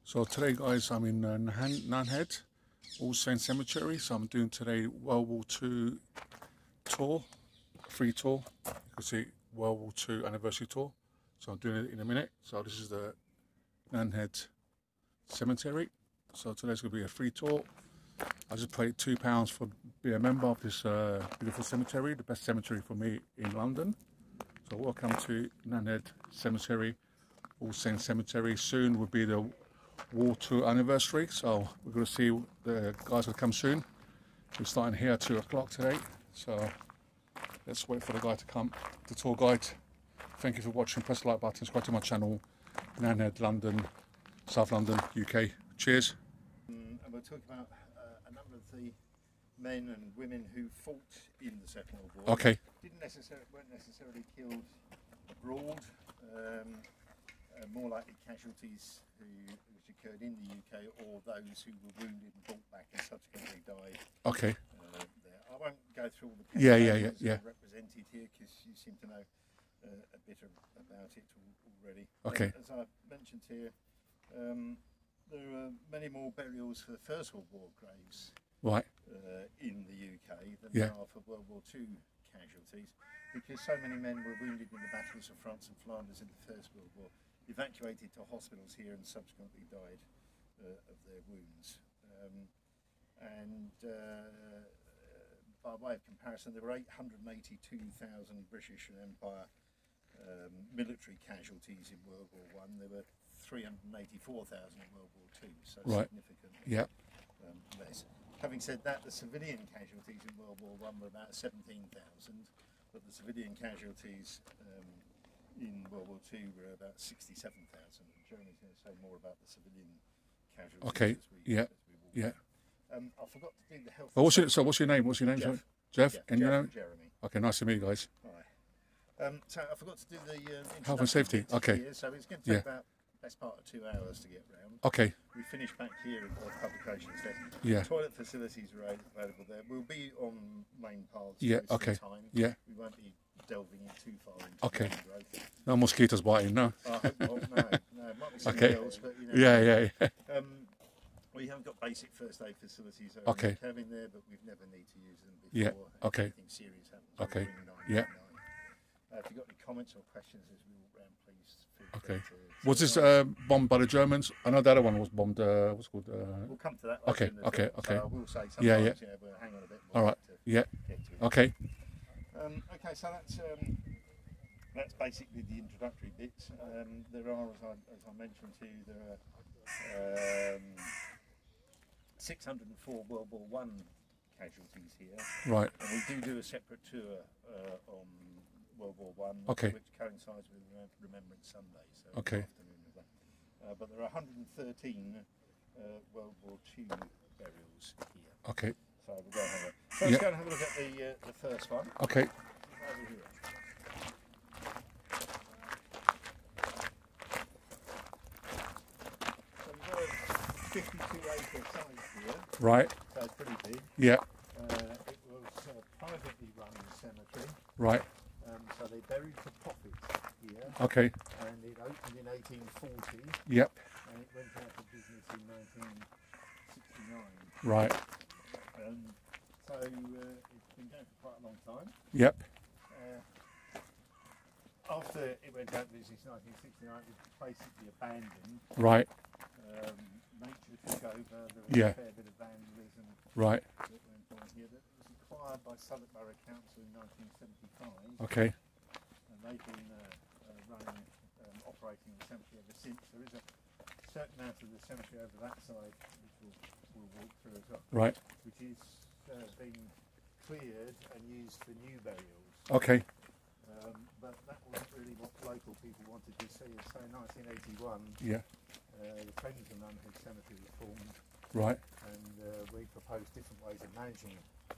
So today, guys, I'm in Nunhead Cemetery. So I'm doing today World War II tour, free tour. You can see World War II anniversary tour. So I'm doing it in a minute. So this is the Nunhead Cemetery. So today's going to be a free tour. I just paid £2 for be a member of this beautiful cemetery, the best cemetery for me in London. So welcome to Nunhead Cemetery, All Saints Cemetery. Soon will be the War II anniversary, so we're going to see the guys will come soon. We're starting here at 2 o'clock today, so let's wait for the guy to come, the tour guide. Thank you for watching. Press the like button, subscribe to my channel, Nunhead, London, South London, UK. Cheers. And we'll talk about a number of the men and women who fought in the Second World War. Okay. Weren't necessarily killed abroad. More likely casualties which occurred in the UK, or those who were wounded and brought back and subsequently died. Okay. There. I won't go through all the yeah represented here, because you seem to know a bit about it already. Okay. As I mentioned here, there are many more burials for the First World War graves in the UK than there are for World War II casualties, because so many men were wounded in the battles of France and Flanders in the First World War, evacuated to hospitals here and subsequently died of their wounds. By way of comparison, there were 882,000 British and Empire military casualties in World War I. There were 384,000 in World War II, so significantly less. Having said that, the civilian casualties in World War I were about 17,000, but the civilian casualties in World War II were about 67,000. Jeremy's going to say more about the civilian casualties. Okay. I forgot to do the health. Well, what's your name? What's your name? Jeff. Jeff. Yeah, and your name? Jeremy. Okay, nice to meet you guys. Hi. So I forgot to do the health and safety. Okay. Here, so it's going to take about best part of 2 hours to get round. Okay. We finish back here at the publications desk. Yeah. Toilet facilities are available there. We'll be on main paths. Yeah. Okay. Time. Yeah. We won't be delving in too far into okay. growth. No mosquitoes biting, no. I hope not. No. It might be something else, but you know. Yeah. We have got basic first aid facilities in there, but we've never need to use them before. Okay. Anything serious happens. Okay. If you've got any comments or questions as we walk around, please feel free to was this bombed by the Germans? I know the other one was bombed. What's it called? We'll come to that. Okay. So I will say sometimes. But hang on a bit more. All right. Okay. Okay. So that's basically the introductory bits. There are, as I mentioned to you, there are 604 World War I casualties here. Right. And we do a separate tour on World War I, which coincides with Remembrance Sunday. So afternoon of that. But there are 113 World War II burials here. Okay. So we'll go and have a let's go and have a look at the first one. Okay. Over here. So we've got a 52-acre site here. Right. So it's pretty big. Yeah. It was a privately run cemetery. Right. So they buried for profit here. Okay. And it opened in 1840. Yep. And it went out of business in 1969. Right. So it's been going for quite a long time. Yep. After it went out of business in 1969, it was basically abandoned. Right. Nature took over. There was a fair bit of vandalism. Right. That went on here. That was acquired by Southwark Borough Council in 1975. Okay. And they've been operating the cemetery ever since. There is a certain amount of the cemetery over that side, which we'll walk through as well. Right. Which is being cleared and used for new burials. Okay. But that wasn't really what local people wanted to see. So in 1981, the Friends of Nunhead Cemetery was formed. Right. And we proposed different ways of managing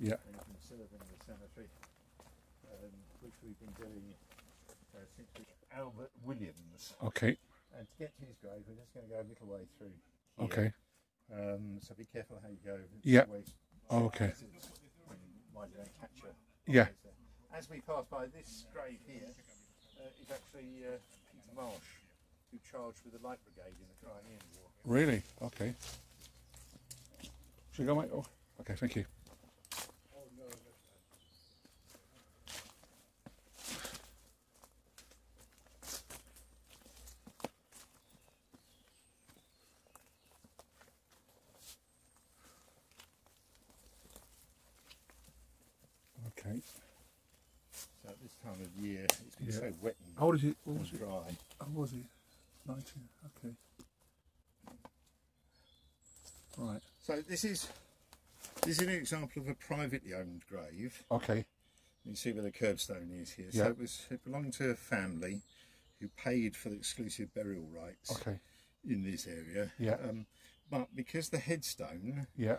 and conserving the cemetery, which we've been doing since Albert Williams. Okay. And to get to his grave, we're just going to go a little way through here. Okay. So be careful how you go. Okay. Why you don't catch her. As we pass by this grave here, is actually Peter Marsh, who charged with the Light Brigade in the Crimean War. Really? Okay. Should we go, mate? Oh, okay, thank you. Oh, no, that's Okay. So at this time of year, it's been so wet and, How old is he? What was and it? dry. How was he? 19. Okay. Right. So this is an example of a privately owned grave. Okay. You can see where the curbstone is here. Yeah. So it belonged to a family who paid for the exclusive burial rights Okay. in this area. Yeah. But because the headstone Yeah.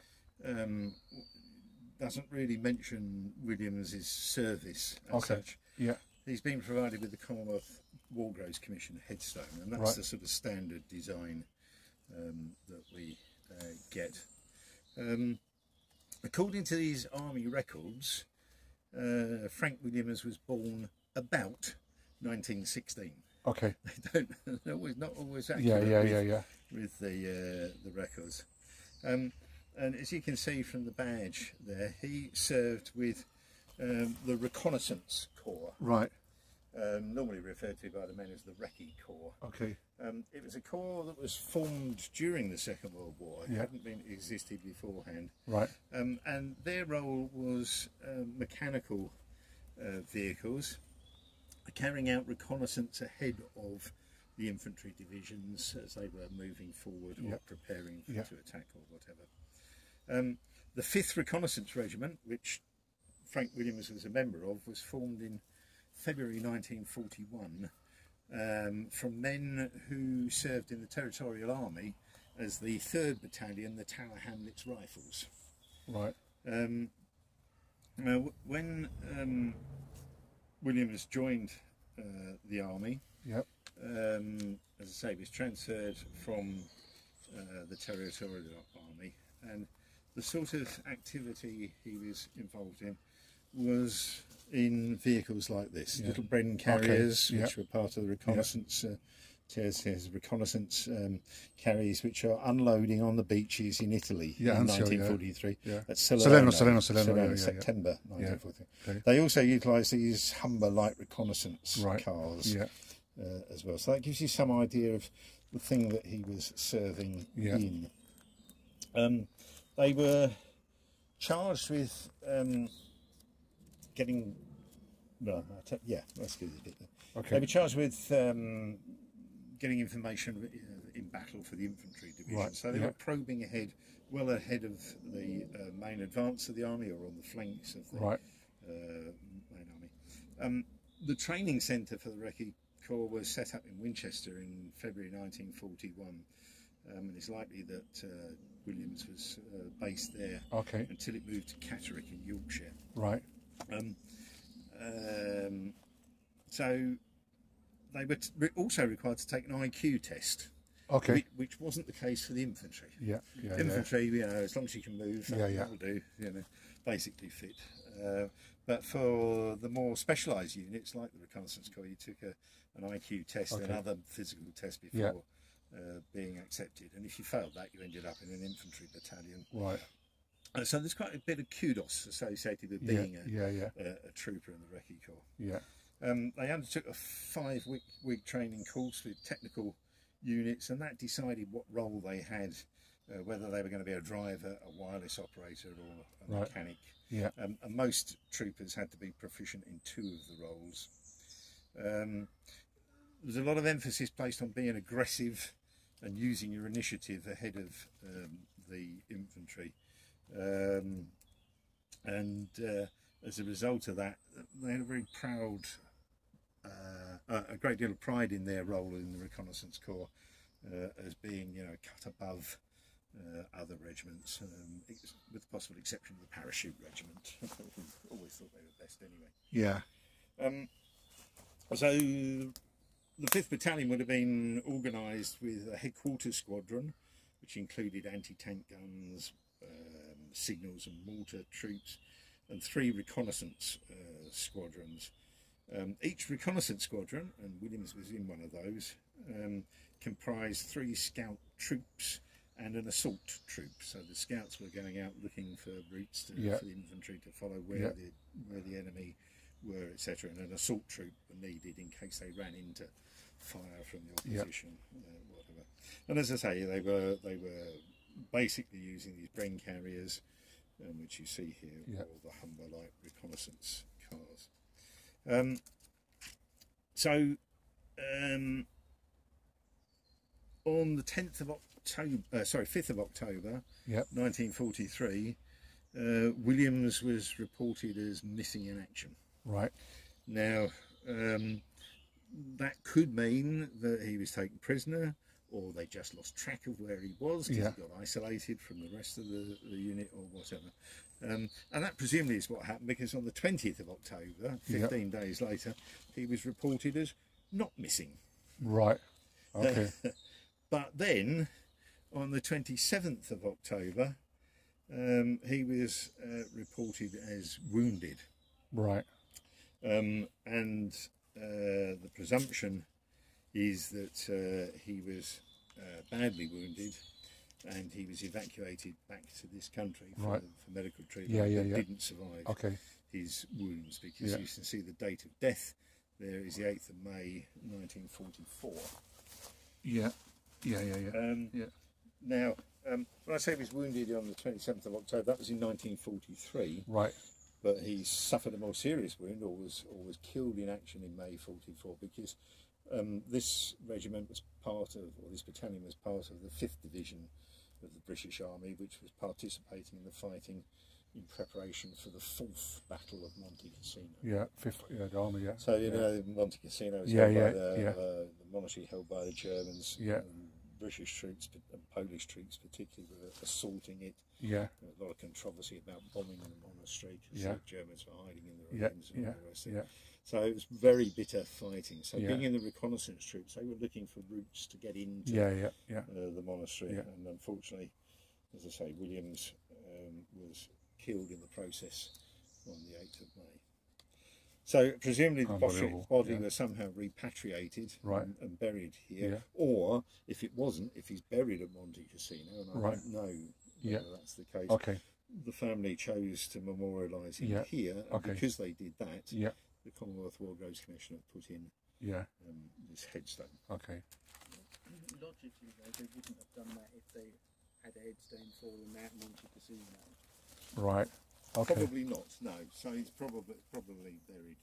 doesn't really mention Williams's service as Okay. such, Yeah. he's been provided with the Commonwealth War Graves Commission headstone, and that's Right. the sort of standard design that we get. According to these army records, Frank Williams was born about 1916. Okay. They don't not always Yeah. accurate Yeah. Yeah. Yeah. with the records. And as you can see from the badge there, he served with the Reconnaissance Corps, Right. normally referred to by the men as the Recce Corps. Okay. It was a corps that was formed during the Second World War. It Yeah. hadn't been existed beforehand. Right. And their role was mechanical vehicles, carrying out reconnaissance ahead of the infantry divisions as they were moving forward or preparing to attack or whatever. The 5th Reconnaissance Regiment, which Frank Williams was a member of, was formed in February 1941 from men who served in the Territorial Army as the 3rd Battalion, the Tower Hamlets Rifles. Right. Now, when Williams joined the army, Yep. as I say, he was transferred from the Territorial Army, and the sort of activity he was involved in was in vehicles like this, little Bren carriers, which were part of the reconnaissance. Reconnaissance carriers, which are unloading on the beaches in Italy in 1943 at Salerno, September 1943. Okay. They also utilised these Humber light reconnaissance cars as well. So that gives you some idea of the thing that he was serving in. They were charged with getting. Well, let's do this bit. Okay. They were charged with getting information in battle for the infantry division. Right. So they were probing ahead, well ahead of the main advance of the army, or on the flanks of the main army. The training centre for the Recce Corps was set up in Winchester in February 1941, and it's likely that Williams was based there until it moved to Catterick in Yorkshire. Right. So they were also required to take an IQ test, which wasn't the case for the infantry. Infantry, you know, as long as you can move, that'll do. You know, basically fit. But for the more specialised units, like the Reconnaissance Corps, you took an IQ test and other physical tests before being accepted. And if you failed that, you ended up in an infantry battalion. Right. So there's quite a bit of kudos associated with being a trooper in the Recce Corps. Yeah. They undertook a 5-week training course with technical units, and that decided what role they had, whether they were going to be a driver, a wireless operator, or a mechanic. Yeah. And most troopers had to be proficient in 2 of the roles. There's a lot of emphasis placed on being aggressive and using your initiative ahead of the infantry. As a result of that, they had a very proud, a great deal of pride in their role in the Reconnaissance Corps, as being, you know, cut above other regiments, with the possible exception of the parachute regiment. Always thought they were best anyway. Yeah. So the 5th Battalion would have been organised with a headquarters squadron, which included anti-tank guns, signals and mortar troops, and 3 reconnaissance squadrons. Each reconnaissance squadron, and Williams was in one of those, comprised 3 scout troops and an assault troop. So the scouts were going out looking for routes for the infantry to follow where the enemy were, etc. And an assault troop were needed in case they ran into fire from the opposition, whatever. And as I say, they were basically using these Bren carriers, which you see here, or the Humber light reconnaissance cars. On the 5th of October, 1943, Williams was reported as missing in action. Right. Now, that could mean that he was taken prisoner, or they just lost track of where he was because he got isolated from the rest of the unit or whatever. And that presumably is what happened, because on the 20th of October, 15 days later, he was reported as not missing. Right. Okay. But then, on the 27th of October, he was reported as wounded. Right. And the presumption is that he was badly wounded, and he was evacuated back to this country for medical treatment. Didn't survive his wounds, because you can see the date of death there is the 8th of May 1944. Now, when I say he was wounded on the 27th of October, that was in 1943. Right. But he suffered a more serious wound, or was killed in action in May 44, because this regiment was part of, or this battalion was part of the 5th Division of the British Army, which was participating in the fighting in preparation for the 4th Battle of Monte Cassino. 5th, the army, So, you know, Monte Cassino was held by the monarchy, held by the Germans. British troops and Polish troops particularly were assaulting it. There was a lot of controversy about bombing the monastery, because the Germans were hiding in the ruins and all the rest of it. So it was very bitter fighting. So being in the reconnaissance troops, they were looking for routes to get into the monastery. And unfortunately, as I say, Williams was killed in the process on the 8th of May. So presumably the body was somehow repatriated and buried here, or if it wasn't, if he's buried at Monte Cassino, and I don't know whether that's the case, the family chose to memorialise him here, and because they did that, the Commonwealth War Graves Commission have put in this headstone. Logically though, they wouldn't have done that if they had a headstone falling at Monte Cassino. Right. Probably not, no. So he's probably buried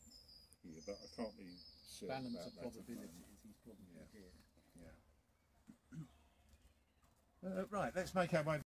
here, but I can't be certain. Balance of probabilities, he's probably here. Right, let's make our way